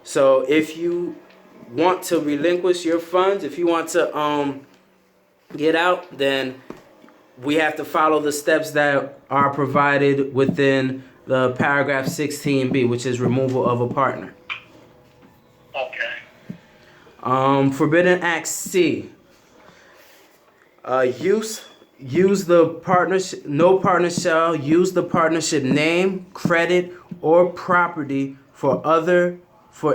So if you want to relinquish your funds, if you want to get out, then we have to follow the steps that are provided within the paragraph 16B, which is removal of a partner. Okay. Forbidden Act C. Use the partnership. No partner shall use the partnership name, credit, or property for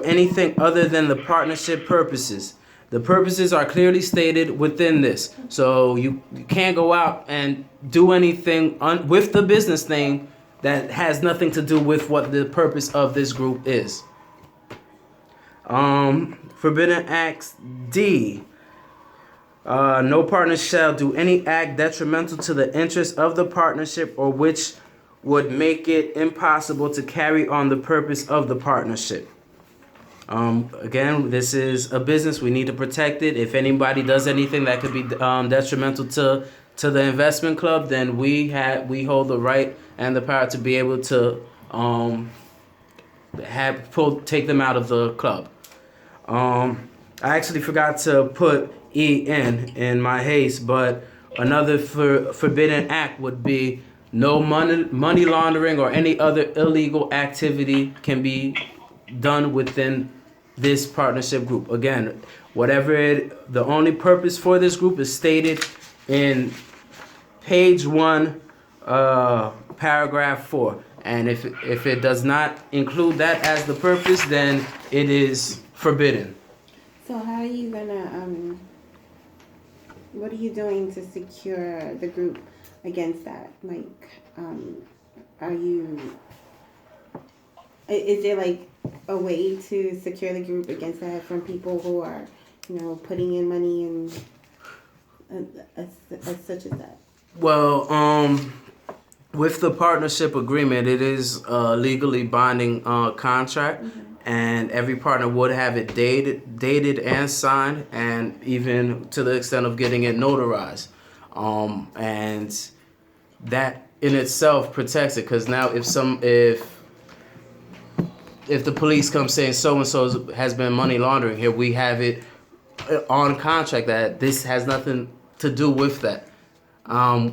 anything other than the partnership purposes. The purposes are clearly stated within this, so you can't go out and do anything with the business name that has nothing to do with what the purpose of this group is. Forbidden Acts D. No partner shall do any act detrimental to the interest of the partnership or which would make it impossible to carry on the purpose of the partnership. Again, this is a business. We need to protect it. If anybody does anything that could be detrimental to the investment club, then we hold the right and the power to be able to take them out of the club. I actually forgot to put in my haste, but another forbidden act would be no money laundering or any other illegal activity can be done within this partnership group. Again, the only purpose for this group is stated in page 1, paragraph 4. And if it does not include that as the purpose, then it is forbidden. So how are you gonna, what are you doing to secure the group against that? Like, is there like a way to secure the group against that from people who are, putting in money and as such as that? Well, with the partnership agreement, it is a legally binding contract, and every partner would have it dated and signed, and even to the extent of getting it notarized. And that in itself protects it, because now if the police come saying so and so has been money laundering here, we have it on contract that this has nothing to do with that. I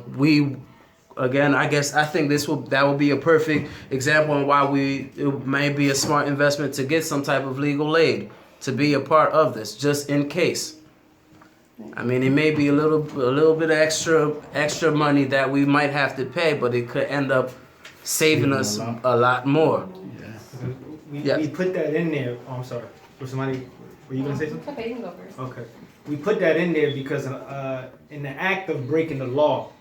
think that will be a perfect example on why it may be a smart investment to get some type of legal aid to be a part of this, just in case. I mean, it may be a little bit of extra money that we might have to pay, but it could end up saving us a lot more. We put that in there. Oh, I'm sorry. Were you gonna say something? Okay, you can go first. Okay. We put that in there because in the act of breaking the law,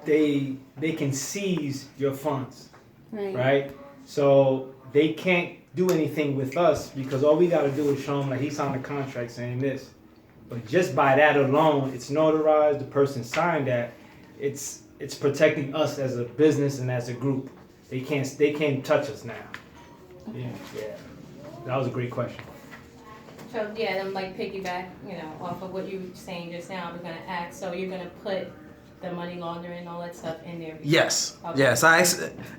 they can seize your funds, right? So they can't do anything with us because all we got to do is show them like he signed a contract saying this. But just by that alone, it's notarized. The person signed that. It's protecting us as a business and as a group. They can't touch us now. Yeah. That was a great question. So yeah, then like piggyback, off of what you were saying just now, I was gonna ask. So you're gonna put the money laundering and all that stuff in there? Yes. Okay. Yes. I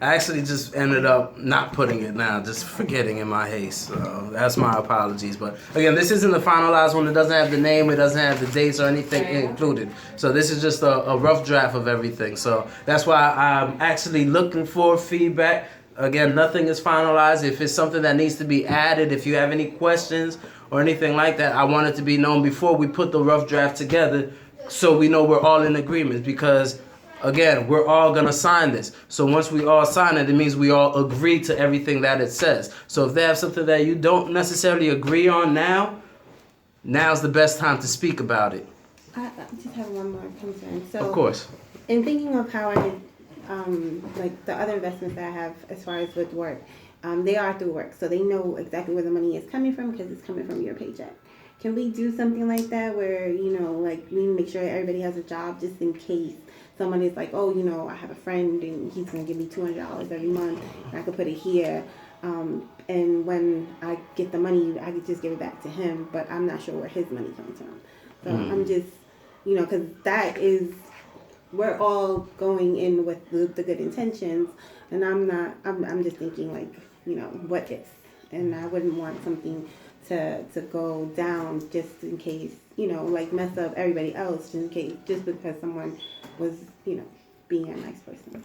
actually just ended up not putting it now, just forgetting in my haste. So that's my apologies. But again, this isn't the finalized one. It doesn't have the name. It doesn't have the dates or anything included. So this is just a rough draft of everything. So that's why I'm actually looking for feedback. Again, nothing is finalized. If it's something that needs to be added, if you have any questions or anything like that, I want it to be known before we put the rough draft together, so we know we're all in agreement, because again, we're all gonna sign this. So once we all sign it, it means we all agree to everything that it says. So if they have something that you don't necessarily agree on now's the best time to speak about it. I just have one more concern. So Of course. in thinking of how I like the other investments that I have as far as with work, they are through work, so they know exactly where the money is coming from because it's coming from your paycheck. Can we do something like that where, like we make sure everybody has a job just in case someone is like, oh, I have a friend and he's going to give me $200 every month and I could put it here. And when I get the money, I could just give it back to him, but I'm not sure where his money comes from. So I'm just, because we're all going in with the good intentions, and I'm just thinking like, what if? and I wouldn't want something to go down just in case, like mess up everybody else just because someone was, being a nice person.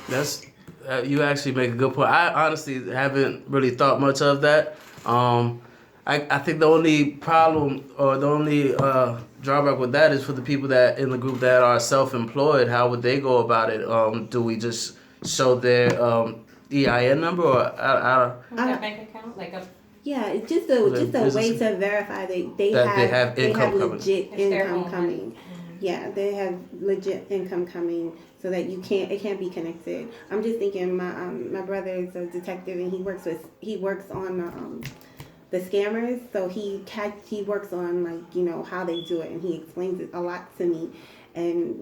That's you actually make a good point. I honestly haven't really thought much of that. I think the only problem or the only drawback with that is for the people that in the group that are self-employed. How would they go about it? Do we just show their EIN number or Their bank account, like a Yeah, it's just a way to verify they have legit income coming. Yeah, they have legit income coming, so that it can't be connected. I'm just thinking my brother is a detective and he works on the scammers, so he works on how they do it, and he explains it a lot to me, and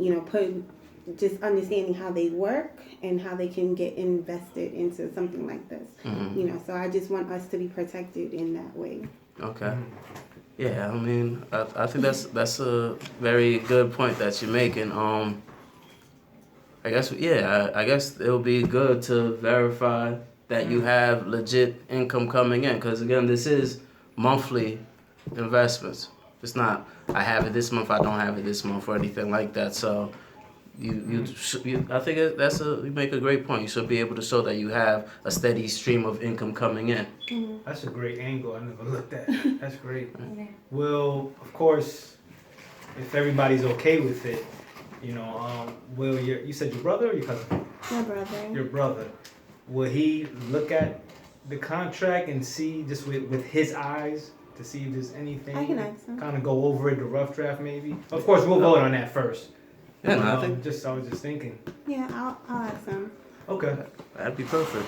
just understanding how they work and how they can get invested into something like this. So I just want us to be protected in that way. Okay. Yeah, I mean, I think that's a very good point that you're making. I guess it'll be good to verify that you have legit income coming in, because again, this is monthly investments. It's not I have it this month, I don't have it this month, or anything like that. So I think you make a great point. You should be able to show that you have a steady stream of income coming in. That's a great angle. I never looked at. That's great. Well, of course, if everybody's okay with it, Will, you said your brother or your cousin? My brother. Your brother. Will he look at the contract and see just with his eyes to see if there's anything? I can ask him. Kind of go over it, the rough draft maybe. Of course, we'll vote on that first. Yeah, no, I was just thinking. Yeah, I'll ask him. Okay. That'd be perfect.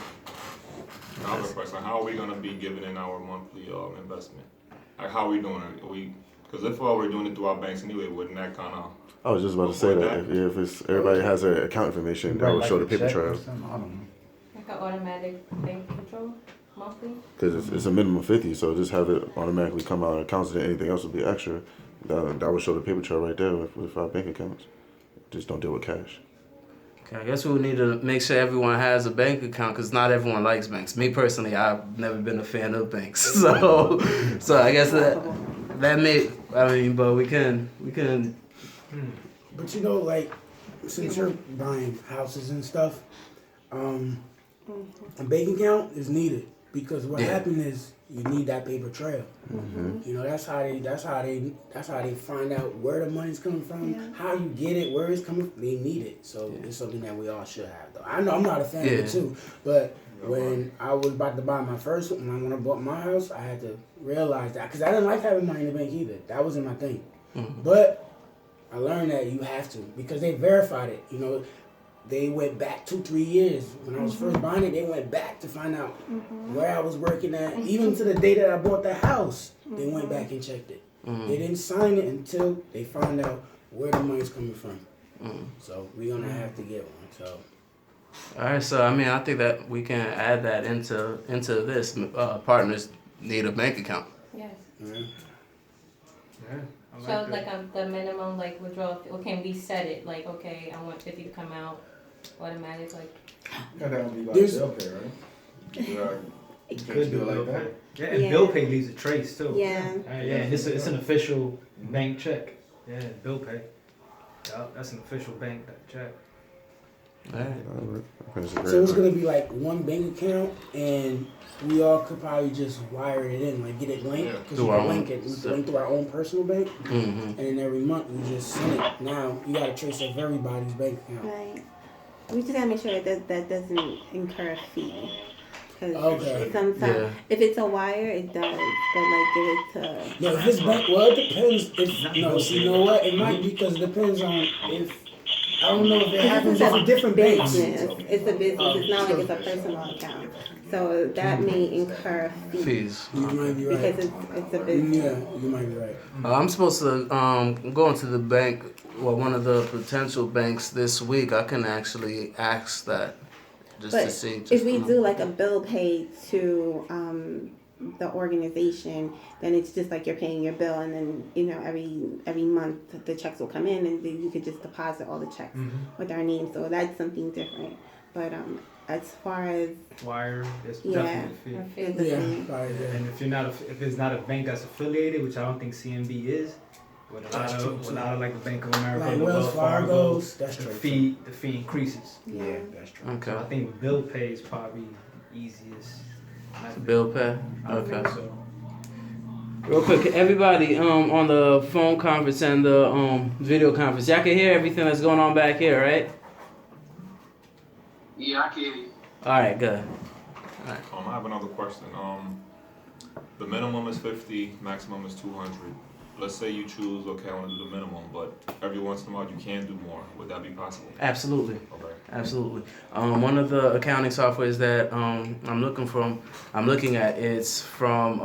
Another question: how are we gonna be giving in our monthly investment? Like, how are we doing it? Because if we're doing it through our banks anyway, wouldn't that kind of? I was just about to say that if it's everybody has their account information, that would show the paper trail. like an automatic bank control monthly. Because it's a minimum 50, so just have it automatically come out of accounts, and anything else would be extra. That would show the paper trail right there with our bank accounts. Just don't deal with cash. Okay, I guess we would need to make sure everyone has a bank account, because not everyone likes banks. Me personally, I've never been a fan of banks, so I guess that may. I mean, but we can. But since you're buying houses and stuff, a bank account is needed, because what happened is you need that paper trail. That's how they find out where the money's coming from, how you get it, where it's coming from. They need it, so it's something that we all should have. Though I know I'm not a fan of it too, but when I was about to buy my first one, when I bought my house, I had to realize that, because I didn't like having money in the bank either. That wasn't my thing, but I learned that you have to, because they verified it. They went back 2-3 years. When I was first buying it, they went back to find out where I was working at. Even to the day that I bought the house, they went back and checked it. They didn't sign it until they found out where the money's coming from. So we're going to have to get one. So. All right, so I mean, I think that we can add that into this. Partners need a bank account. Yes. Yeah. So the minimum withdrawal, can we set it okay, I want 50 to come out automatic That would be like There's- bill pay, right? You Could do do it like bill that. pay. Yeah, and bill pay leaves a trace too. Yeah. And it's an official bank check. Yeah, bill pay. Yeah, that's an official bank check. All right. So it's gonna be like one bank account, and we all could probably just wire it in, get it linked, because Do we our can own link it. We can link through our own personal bank, and then every month we just send it. Now you gotta trace up everybody's bank account. Right. We just gotta make sure that doesn't incur a fee. Because Okay. sometimes, if it's a wire, it does. But if it's No, if it's bank, well, it depends. You know what? It might be, because it depends on if. I don't know if it happens at different banks. business, it's a business. It's not like it's a personal account. So that may incur fees. You might be right. Because it's a business. Yeah, you might be right. I'm supposed to go into the bank, one of the potential banks this week. I can actually ask that just to But see. if we do a bill pay to the organization, then it's just like you're paying your bill, and then every month the checks will come in, and then you could just deposit all the checks with our name. So that's something different. But as far as Wire, there's yeah, definitely a fee. is the Yeah, fee. probably, yeah. And if it's not a bank that's affiliated, which I don't think CMB is, with a That's true, too. lot of like the Bank of America, Like the Wells Fargo's, that's the true. fee increases. Yeah, that's true. Okay. So I think bill pay is probably easiest. Bill pay. I Okay. think so. Real quick, everybody on the phone conference and the video conference, y'all can hear everything that's going on back here, right? Yeah, I can hear you. All right, good. I have another question. The minimum is 50, maximum is 200. Let's say you choose, okay, I want to do the minimum, but every once in a while you can do more. Would that be possible? Absolutely. Okay. Absolutely. One of the accounting softwares that I'm looking at, it's from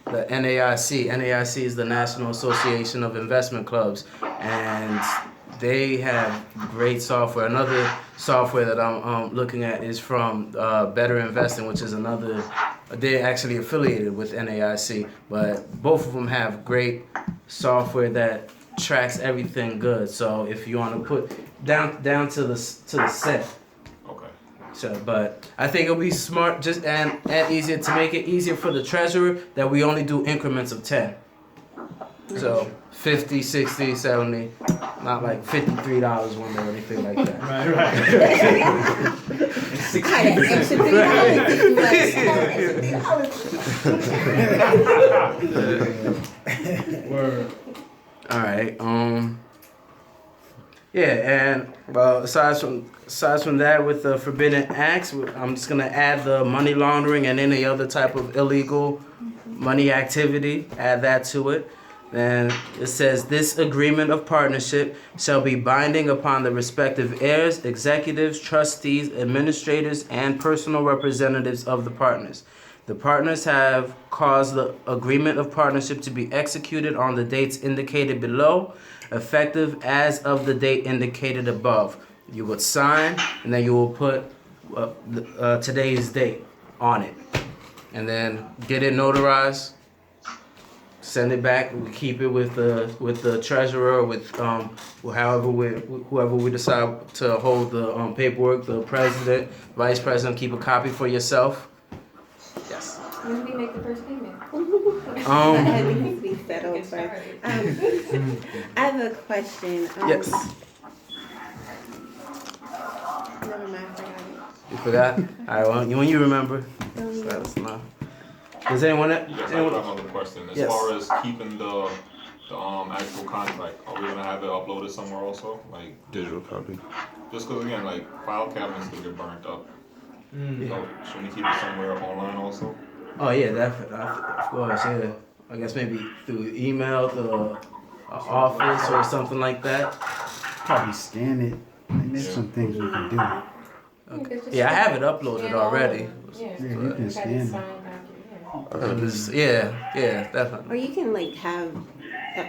the NAIC. NAIC is the National Association of Investment Clubs, and they have great software. Another software that I'm looking at is from Better Investing, which is another. They're actually affiliated with NAIC, but both of them have great software that tracks everything good. So if you want to put down to the set. Okay. So, but I think it'll be smart just and easier to make it easier for the treasurer that we only do increments of 10. So 50, 60, 70, not like $53 one day or anything like that. Right. I had an extra $3. Word. All right. Yeah, and well, aside from that, with the forbidden acts, I'm just gonna add the money laundering and any other type of illegal money activity. Add that to it. Then it says this agreement of partnership shall be binding upon the respective heirs, executives, trustees, administrators, and personal representatives of the partners. The partners have caused the agreement of partnership to be executed on the dates indicated below, effective as of the date indicated above. You would sign, and then you will put today's date on it, and then get it notarized. Send it back. We keep it with the treasurer, with whoever we decide to hold the paperwork. The president, vice president, keep a copy for yourself. Yes. When do we make the first payment? That needs to be settled Get first. started. I have a question. Yes. Never mind, I forgot You forgot? All right. Well, when you remember, it. let us know. Does anyone? Yes, I have another question. As Yes. far as keeping the actual contract, are we gonna have it uploaded somewhere also? Like, Digital copy. just because again, like file cabinets could get burnt up. Mm. So should we keep it somewhere online also? Oh yeah, definitely. Of course, yeah. I guess maybe through email, the office or something like that. Probably scan it. Like, there's some things we can do. Yeah, I have it uploaded already. Yeah, Yeah, you can scan it. Yeah, definitely. Or you can like have,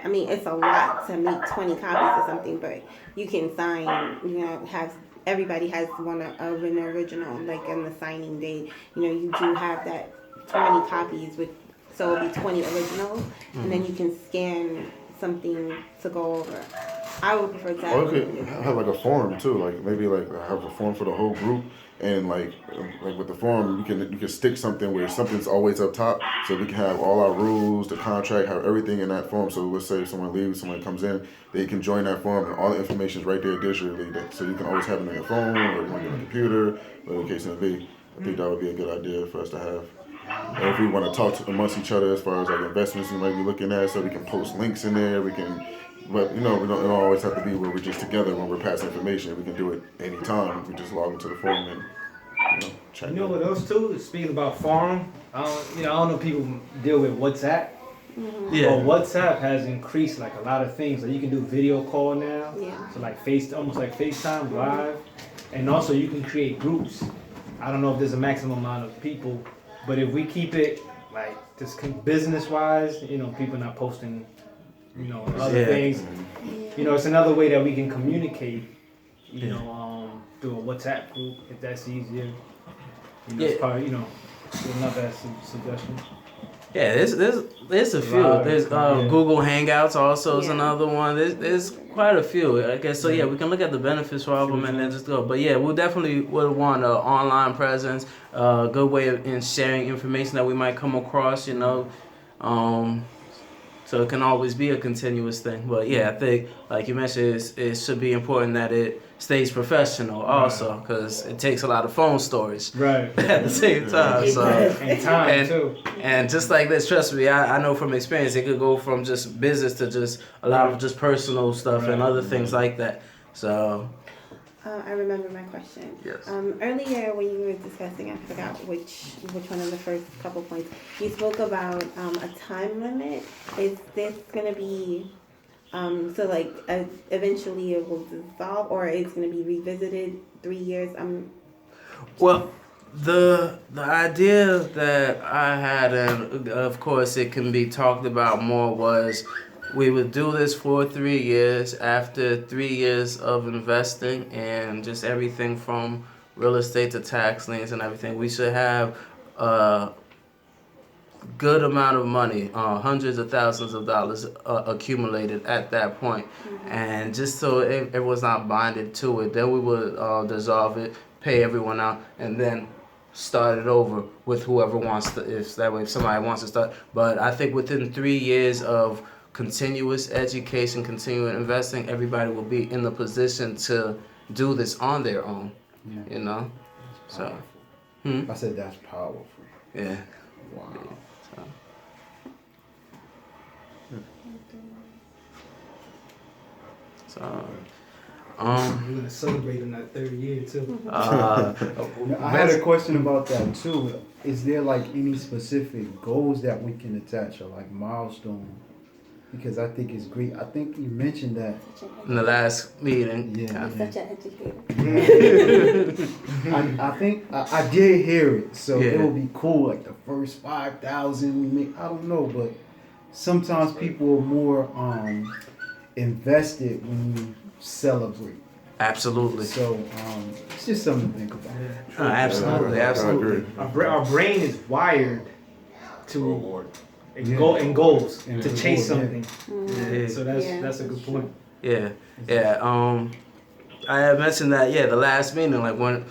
I mean, it's a lot to make 20 copies or something, but you can sign, you know, have, everybody has one of an original, like on the signing day, you know, you do have that 20 copies with, so it'll be 20 originals, and then you can scan something to go over. I would prefer that. Or you could have like a forum too, like maybe like have a forum for the whole group, and like with the forum you can stick something where something's always up top, so we can have all our rules, the contract, have everything in that forum. So let's say if someone leaves, someone comes in, they can join that forum, and all the information's right there digitally. So you can always have it on your phone or on your computer, whatever the case may be. I think that would be a good idea for us to have. And if we want to talk amongst each other as far as like investments we might be looking at, so we can post links in there. We can. But you know, it don't always have to be where we're just together when we're passing information. We can do it anytime. We just log into the forum and check. You know what else too? Speaking about forum, I don't know if people deal with WhatsApp. Yeah. But WhatsApp has increased like a lot of things. Like you can do video call now. Yeah. So like almost like FaceTime live, and also you can create groups. I don't know if there's a maximum amount of people, but if we keep it like just business wise, you know, people not posting, you know, other things. You know, it's another way that we can communicate. You know, through a WhatsApp group if that's easier. You know, it's probably, you know, another suggestion. Yeah, there's a few. Right, There's yeah. Google Hangouts also is Yeah. another one. There's quite a few. I guess so. Yeah, we can look at the benefits for all of them and then just go. But yeah, we'll definitely would want an online presence. Good way of in sharing information that we might come across. You know, so it can always be a continuous thing. But yeah, I think like you mentioned, it should be important that it stays professional also because it takes a lot of phone storage Right. at the same time. So. And time And- too. And just like this, trust me, I know from experience, it could go from just business to just a lot of just personal stuff and Right. other things like that. So, I remember my question. yes. Earlier when you were discussing, I forgot which one of the first couple points. You spoke about a time limit. Is this gonna be so like eventually it will dissolve, or it's gonna be revisited 3 years? Well, the idea that I had, and of course it can be talked about more, was we would do this for 3 years. After 3 years of investing and just everything from real estate to tax liens and everything, we should have a good amount of money, hundreds of thousands of dollars accumulated at that point. And just so everyone's not binded to it, then we would dissolve it, pay everyone out, and then start it over with whoever wants to, if somebody wants to start. But I think within 3 years of continuous education, continuing investing, everybody will be in the position to do this on their own. Yeah. You know? So, I said that's powerful. yeah. Wow. So, We're gonna celebrate in that 3rd year too. I had a question about that too. Is there like any specific goals that we can attach or like milestone? Because I think it's great. I think you mentioned that. in the last meeting, Yeah. Such an educator. I think I did hear it, so it Yeah. would be cool. Like the first 5,000 we make. I don't know, but sometimes people are more invested when you celebrate. absolutely. So it's just something to think about. Absolutely, I absolutely. agree. Our brain is wired To to reward. goals And to reward, chase yeah. something. Yeah. So Yeah. that's a good point. Yeah, yeah. I had mentioned that. Yeah, the last meeting, like when,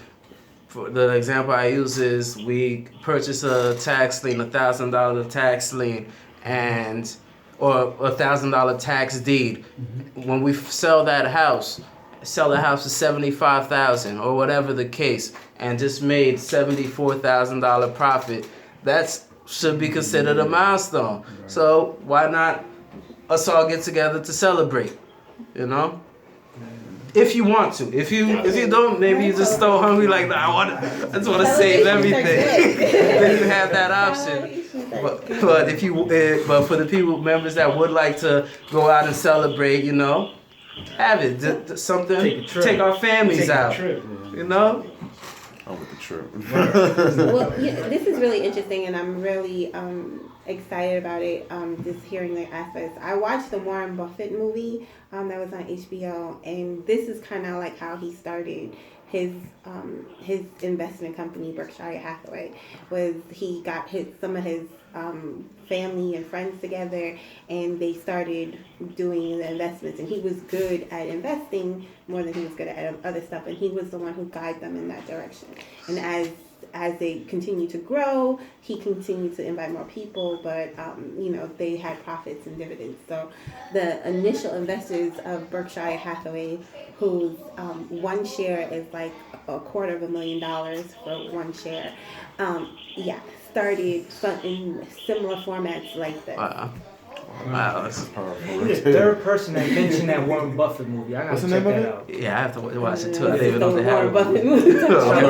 for the example I use is we purchase a tax lien, $1,000 tax lien, and or $1,000 tax deed. When we sell the house for $75,000 or whatever the case, and just made $74,000 profit. That's should be considered a milestone. So why not us all get together to celebrate? You know, if you want to. If you don't, maybe you just so hungry like, nah, I just want to save everything. Then you have that option. But if you but for the members that would like to go out and celebrate, you know, have it. Something. Take a trip. Take our families Take a out. trip. You know. I'm with the trip. Well, yeah, this is really interesting, and I'm really excited about it. Just hearing the aspects. I watched the Warren Buffett movie that was on HBO, and this is kind of like how he started his investment company, Berkshire Hathaway. Was he got some of his family and friends together, and they started doing the investments, and he was good at investing more than he was good at other stuff, and he was the one who guided them in that direction. And as they continued to grow, he continued to invite more people, but they had profits and dividends. So the initial investors of Berkshire Hathaway, whose one share is like $250,000 for one share, started in similar formats like this. Wow, that's Powerful. You're the 3rd person that mentioned that Warren Buffett movie. I gotta What's the check name of that it? out. yeah. I have to watch it too. I This didn't even know is they the had Warren it. Buffett movie.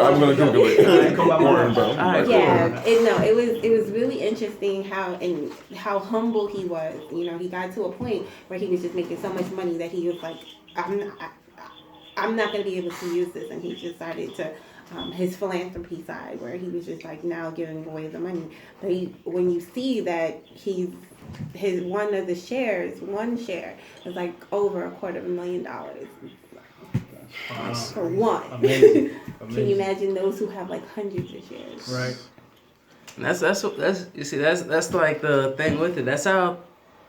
I'm gonna Google it. Go by Warren. All right, Yeah, it was really interesting how humble he was. You know, he got to a point where he was just making so much money that he was like, I'm not going to be able to use this, and he just started to his philanthropy side, where he was just like now giving away the money. But when you see that his one share is like over $250,000 for one. Amazing. Can you imagine those who have like hundreds of shares? Right. And that's you see that's like the thing with it. That's how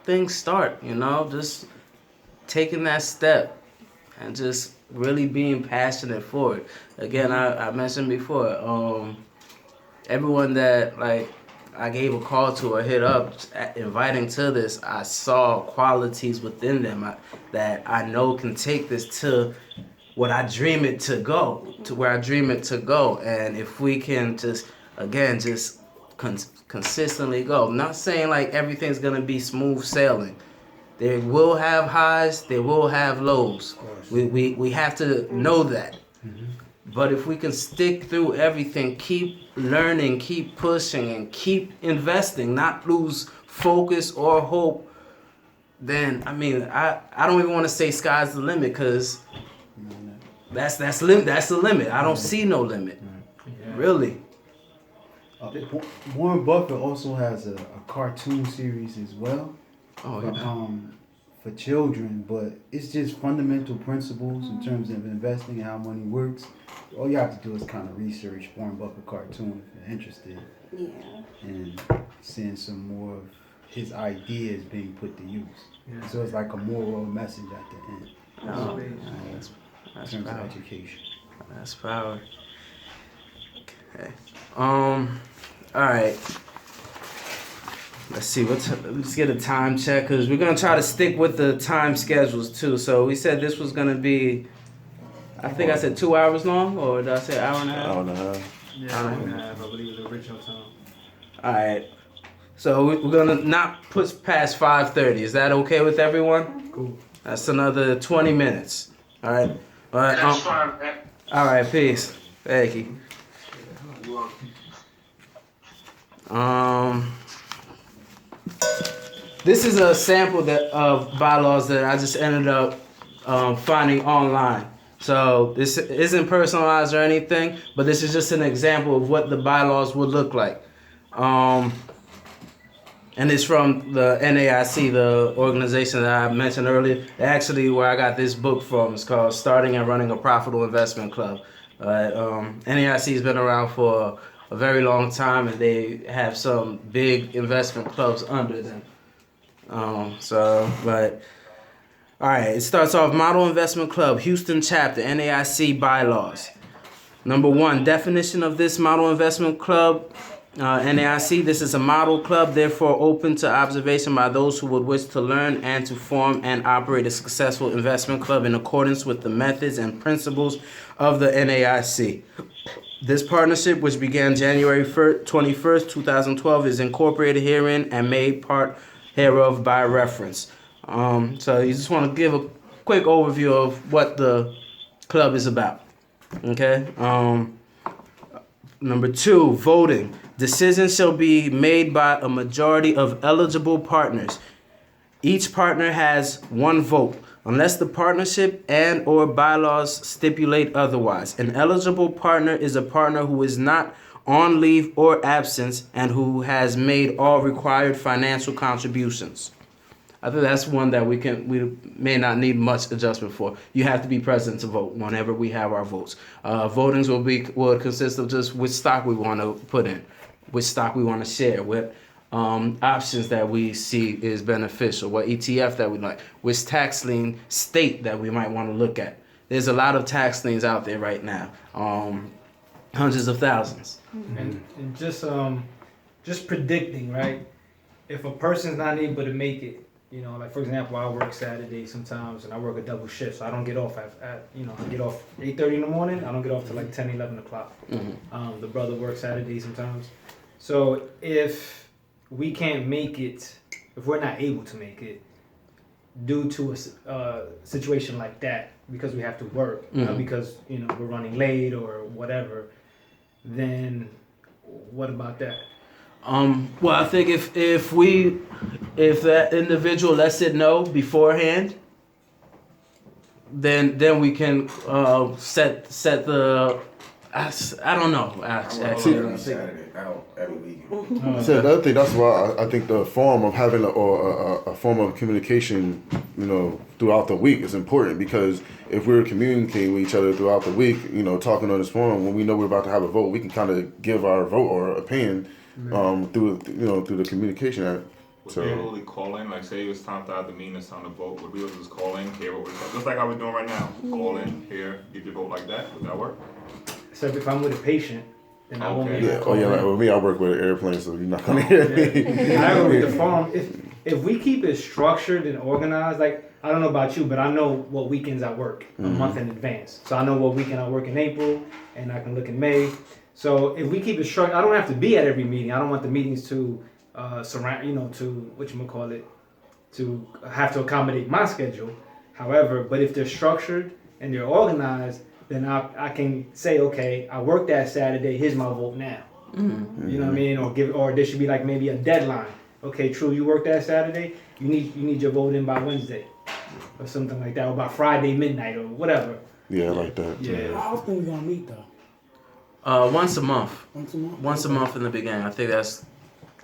things start, you know, just taking that step and just really being passionate for it. Again, I mentioned before, everyone that like I gave a call to or hit up inviting to this, I saw qualities within them that I know can take this to what I dream it to go, to where I dream it to go. And if we can just, again, just consistently go. I'm not saying like everything's going to be smooth sailing. They will have highs, they will have lows. We have to know that. But if we can stick through everything, keep learning, keep pushing, and keep investing, not lose focus or hope, then I mean I don't even want to say sky's the limit, because that's the limit. I don't see no limit, really. Warren Buffett also has a cartoon series as well. For children, but it's just fundamental principles in terms of investing and how money works. All you have to do is kind of research Warren Buffett cartoon if you're interested. Yeah. And seeing some more of his ideas being put to use. Yeah. So it's like a moral message at the end. That's in terms power. of education. That's power. Okay. All right. Let's see. Let's get a time check, because we're gonna try to stick with the time schedules too. So we said this was gonna be, I think I said 2 hours long, or did I say hour and a half? Hour and a half. Yeah, hour and a half, I believe the original time. All right. So we're gonna not push past 5:30. Is that okay with everyone? Cool. That's another 20 minutes. All right. All right. That's fine, man. All right. Peace. Thank you. This is a sample of bylaws that I just ended up finding online. So this isn't personalized or anything, but this is just an example of what the bylaws would look like. And it's from the NAIC, the organization that I mentioned earlier. Actually, where I got this book from is called Starting and Running a Profitable Investment Club. NAIC has been around for a very long time, and they have some big investment clubs under them. All right, it starts off Model Investment Club, Houston Chapter, NAIC bylaws. Number 1, definition of this Model Investment Club, NAIC. This is a model club, therefore open to observation by those who would wish to learn and to form and operate a successful investment club in accordance with the methods and principles of the NAIC. This partnership, which began January 21st, 2012, is incorporated herein and made part hereof by reference. So you just want to give a quick overview of what the club is about. Okay. Number 2, voting. Decisions shall be made by a majority of eligible partners. Each partner has 1 vote, unless the partnership and or bylaws stipulate otherwise. An eligible partner is a partner who is not on leave or absence and who has made all required financial contributions. I think that's one that we may not need much adjustment for. You have to be present to vote whenever we have our votes. Votings will consist of just which stock we want to put in, which stock we want to share, what options that we see is beneficial, what ETF that we like, which tax lien state that we might want to look at. There's a lot of tax liens out there right now, hundreds of thousands. And just predicting, right? If a person's not able to make it, like for example, I work Saturday sometimes, and I work a double shift, so I don't get off I get off 8:30 in the morning. I don't get off till like 10, 11 o'clock. Mm-hmm. The brother works Saturday sometimes. So if we can't make it, if we're not able to make it, due to a situation like that, because we have to work, not because we're running late or whatever, then what about that? Well, I think if that individual lets it know beforehand, then we can set the. I don't know. Actually, Every Saturday, out every weekend. So the other thing, that's why I think the form of having a form of communication, throughout the week is important, because if we're communicating with each other throughout the week, talking on this forum, when we know we're about to have a vote, we can kind of give our vote or opinion through through the communication act. Would So we able to call in, like say it's time to have the meeting, it's time to vote, would we able to just call in, hear what we're talking, just like how we're doing right now? Call in, hear, give your vote like that, would that work? So if I'm with a patient, then I won't be Okay. able to yeah, call in. like with me, I work with an airplane, so you're not gonna hear me. I work with the farm. If we keep it structured and organized, like I don't know about you, but I know what weekends I work a month in advance. So I know what weekend I work in April, and I can look in May. So if we keep it structured, I don't have to be at every meeting. I don't want the meetings to surround, to whatchamacallit, to have to accommodate my schedule. However, but if they're structured and they're organized, then I can say, okay, I worked that Saturday. Here's my vote now. You know what I mean? Or there should be like maybe a deadline. Okay, true. You worked that Saturday. You need your vote in by Wednesday, or something like that, or by Friday midnight, or whatever. Yeah, like that. Yeah. How often we gonna meet though? Once a month. Once a month. Once a month in the beginning. I think that's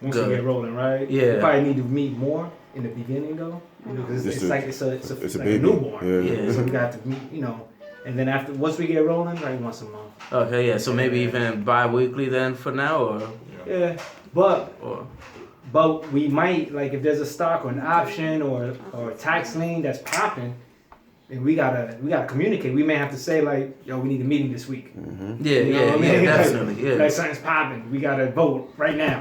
Once good. we get rolling, right? Yeah. We probably need to meet more in the beginning though, because it's like it's a It's a like a baby. newborn. Yeah. So we got to meet, and then after once we get rolling, like once a month. Okay, yeah. So maybe even bi-weekly then for now, or Yeah, but we might, like, if there's a stock or an option or a tax lien that's popping, then we gotta communicate. We may have to say like, yo, we need a meeting this week. yeah, You know what I mean? yeah, definitely, yeah. Like something's popping. We gotta vote right now.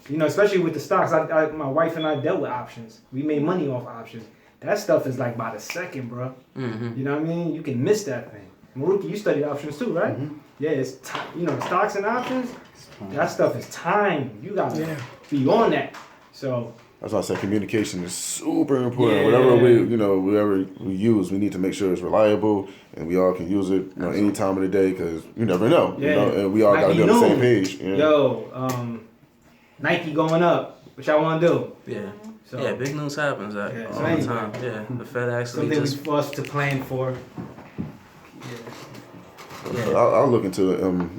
Especially with the stocks. My wife and I dealt with options. We made money off options. That stuff is like by the second, bro. You know what I mean? You can miss that thing. Maruki, you studied options too, right? Yeah, it's stocks and options. That stuff is time. You gotta be on that. So That's why I said communication is super important. Yeah. Whatever we use, we need to make sure it's reliable and we all can use it any time of the day because you never know. Yeah. And we all got to be on the same page. Yo, Nike going up. What y'all want to do? Yeah. So, Yeah, big news happens all so the anyway. time. Yeah, the Fed actually Something just for us to plan for. I'll look into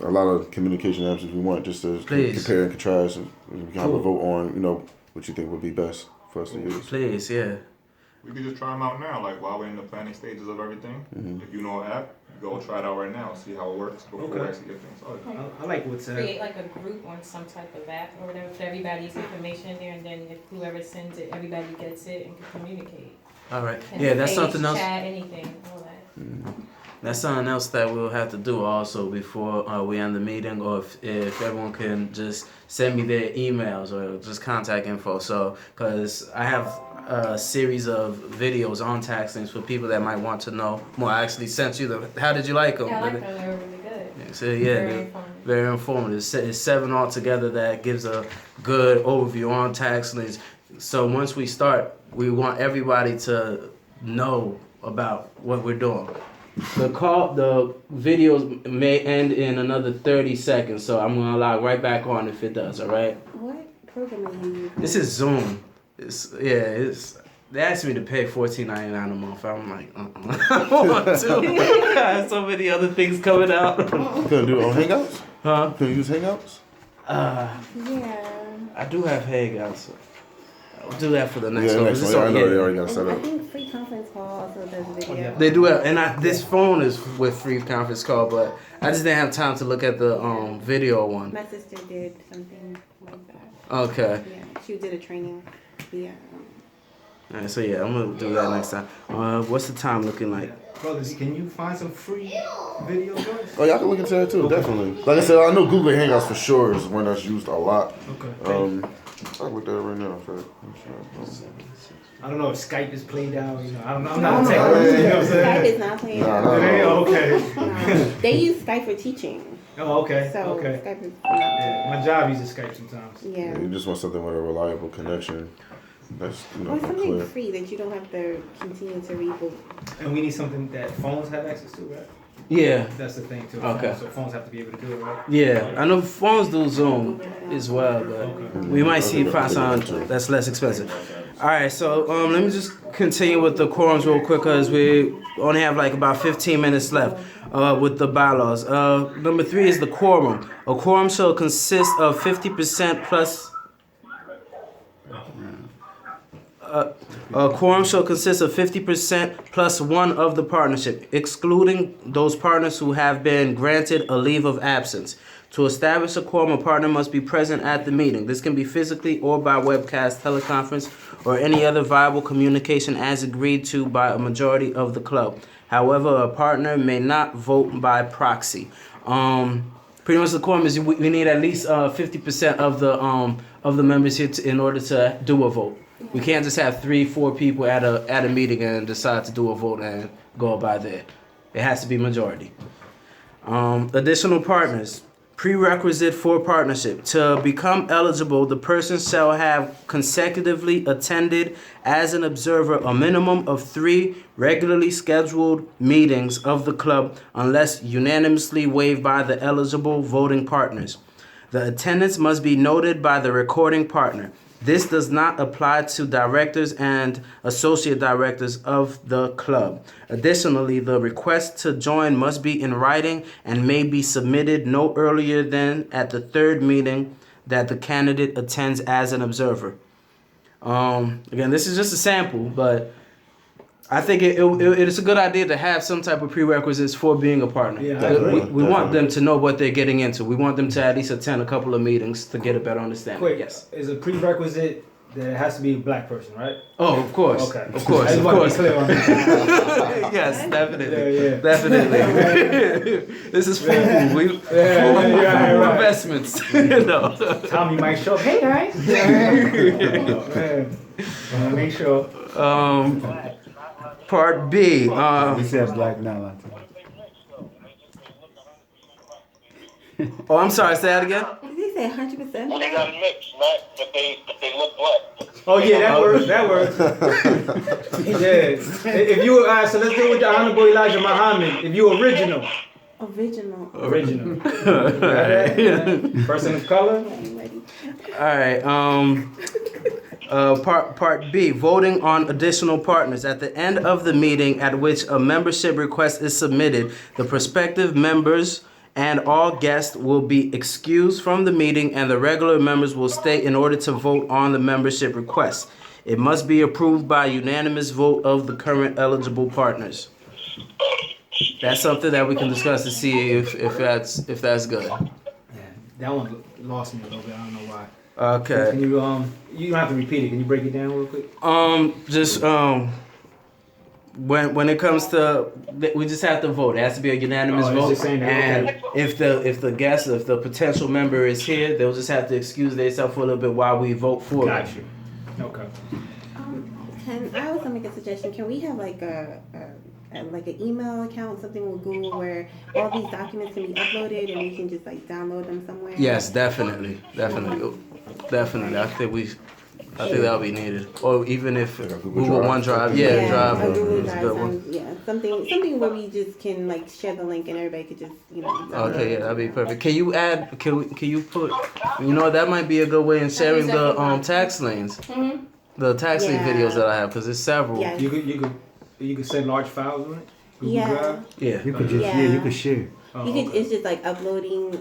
a lot of communication apps if we want, just to Please. compare and contrast, and we can have a Cool. vote on what you think would be best for us to use. please, yeah. We could just try them out now, like while we're in the planning stages of everything. If you know an app, go try it out right now, see how it works before we Okay. actually get things started. I like what's Create like a group on some type of app or whatever, put everybody's information in there, and then if whoever sends it, everybody gets it and can communicate. All right. And Yeah, that's page, something else. Chat, anything, all that. That's something else that we'll have to do also before we end the meeting, or if everyone can just send me their emails or just contact info. So, because I have a series of videos on tax things for people that might want to know more. I actually sent you how did you like them? Yeah, I like them, they were really good. Yeah, so yeah, Very they're informative. very informative. It's 7 altogether that gives a good overview on tax liens. So once we start, we want everybody to know about what we're doing. The videos may end in another 30 seconds, so I'm gonna log right back on if it does. All right. What program are you using? This is Zoom. They asked me to pay $14.99 a month. I'm like, I don't want to. I have so many other things coming out. You couldn't do it on Hangouts? Huh? Can you use Hangouts? Yeah. I do have Hangouts. I'll do that for the next Yeah, one. next This one. Yeah, I on- know yeah. they already got it set I up. think free conference call also does video. They do have, and this phone is with free conference call, but I just didn't have time to look at the video one. My sister did something like that. Okay. Yeah, she did a training. Yeah. All right, so yeah, I'm gonna do that next time. What's the time looking like? Brothers, can you find some free video joints? Oh, yeah, I can look into that too, definitely. Like I said, I know Google Hangouts for sure is one that's used a lot. Okay. I'll look at it right now. I don't know if Skype is played out. I'm No, not no, a tech person. You know what I'm Skype saying? is not playing. Nah, It ain't? No. Okay. They use Skype for teaching. Oh, okay. So Okay. Skype is not. Yeah, my job uses Skype sometimes. Yeah. You just want something with a reliable connection. That's Or something clear. free that you don't have to continue to reboot. And we need something that phones have access to, right? Yeah, That's the thing too. Okay. So phones have to be able to do it, right? yeah. I know phones do Zoom as well, but we might see if I something that's less expensive. All right, so let me just continue with the quorums real quick because we only have like about 15 minutes left with the bylaws. Number 3 is the quorum. A quorum shall consist of 50% plus A quorum shall consist of 50% plus one of the partnership, excluding those partners who have been granted a leave of absence. To establish a quorum, a partner must be present at the meeting. This can be physically or by webcast, teleconference, or any other viable communication as agreed to by a majority of the club. However, a partner may not vote by proxy. Pretty much the quorum is we need at least 50% of the members here in order to do a vote. We can't just have 3-4 people at a meeting and decide to do a vote and go by there. It has to be majority. Additional partners. Prerequisite for partnership. To become eligible, the person shall have consecutively attended as an observer a minimum of 3 regularly scheduled meetings of the club unless unanimously waived by the eligible voting partners. The attendance must be noted by the recording partner. This does not apply to directors and associate directors of the club. Additionally, the request to join must be in writing and may be submitted no earlier than at the 3rd meeting that the candidate attends as an observer. Again, this is just a sample, but I think it is a good idea to have some type of prerequisites for being a partner. Yeah, we want them to know what they're getting into. We want them to at least attend a couple of meetings to get a better understanding. Quick, yes. Is a prerequisite that it has to be a black person, right? Oh, of course. Okay. Of course. I just Of want to course. be clear on that. Yes, definitely. Yeah. Definitely. This is food. We food investments. No. Tommy might show up. Hey guys. Oh, man. Make sure. Part B. He said black, not Latino. Oh, I'm sorry. Say that again. Did he say 100%? Well, they got a mix, not but they look black. Oh yeah, that works. That works. Yeah. If you so let's do it with the Honorable Elijah Muhammad. If you original. Original. Person of color. I'm ready. All right. Part B, voting on additional partners. At the end of the meeting at which a membership request is submitted, the prospective members and all guests will be excused from the meeting and the regular members will stay in order to vote on the membership request. It must be approved by unanimous vote of the current eligible partners. That's something that we can discuss to see if that's good. Yeah, that one lost me a little bit. I don't know why. Okay. Can you you don't have to repeat it. Can you break it down real quick? When it comes to, we just have to vote. It has to be a unanimous it's vote. just saying that, And okay. if the potential member is here, they'll just have to excuse themselves for a little bit while we vote for them. Got you. Okay. Can I also make a suggestion? Can we have like like an email account, something with Google where all these documents can be uploaded and we can just like download them somewhere? Yes, definitely. I think that'll be needed. Or even if Like a Google Google OneDrive, Drive. yeah, Drive. a Google is a Drive, good one. something where we just can like share the link and everybody could just download Okay, yeah, it. that'd be perfect. Can you add? Can you put? That might be a good way in sharing the tax lanes, Mm-hmm. the tax lane Yeah. videos that I have, because there's several. Yes. You could send large files on it. Google Yeah. Drive? Yeah. You could just Yeah. you could share. Oh, You could. okay. It's just like uploading